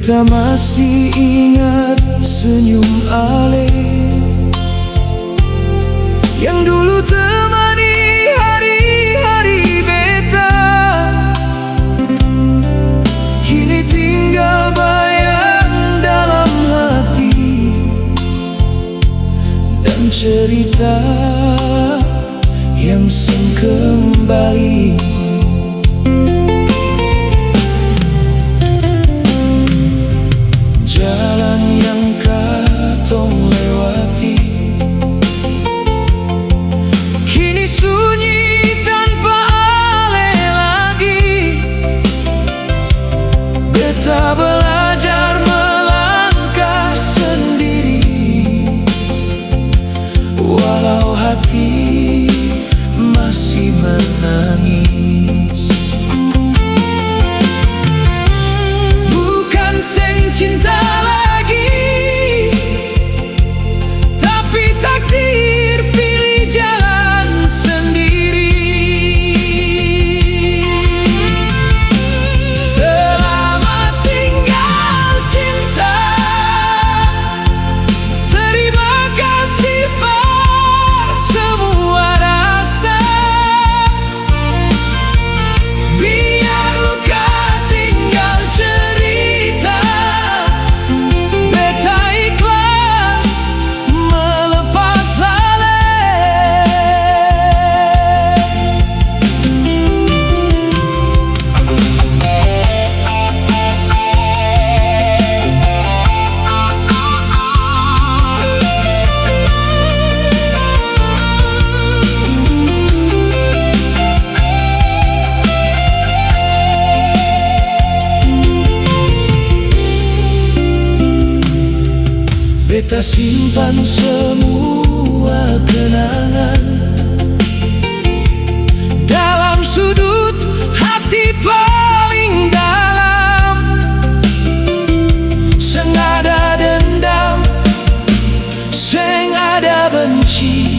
Beta masih ingat senyum Ale yang dulu temani hari-hari beta. Kini tinggal bayang dalam hati dan cerita yang sing kembali. Jalan yang katong lewati kini sunyi tanpa Ale lagi. Beta belajar melangkah sendiri, walau hati masih menangis. Bukan seng cinta lagi, tapi takdir pilih jalan sendiri. Selamat tinggal cinta, terima kasih per semua rasa. Biar luka tinggal cerita, beta ikhlas melepas Ale. Beta simpan semua kenangan dalam sudut hati paling dalam. Seng ada dendam, seng ada benci,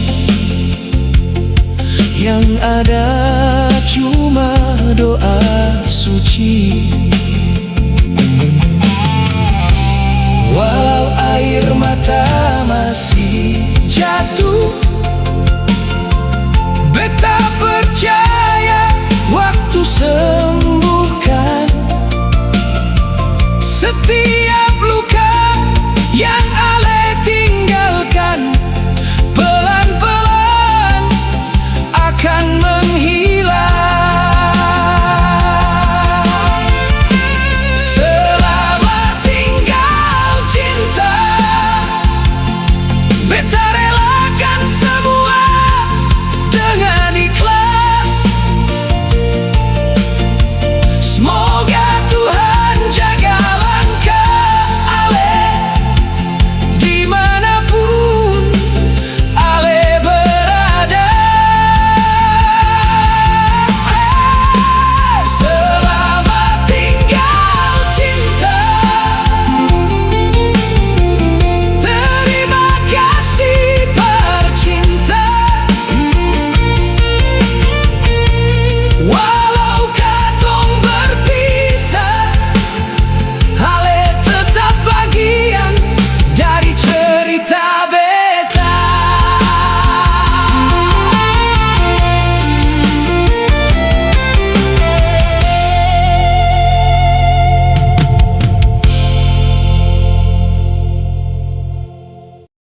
yang ada cuma doa suci. Walau air mata masih jatuh, beta percaya waktu sembuhkan. Setia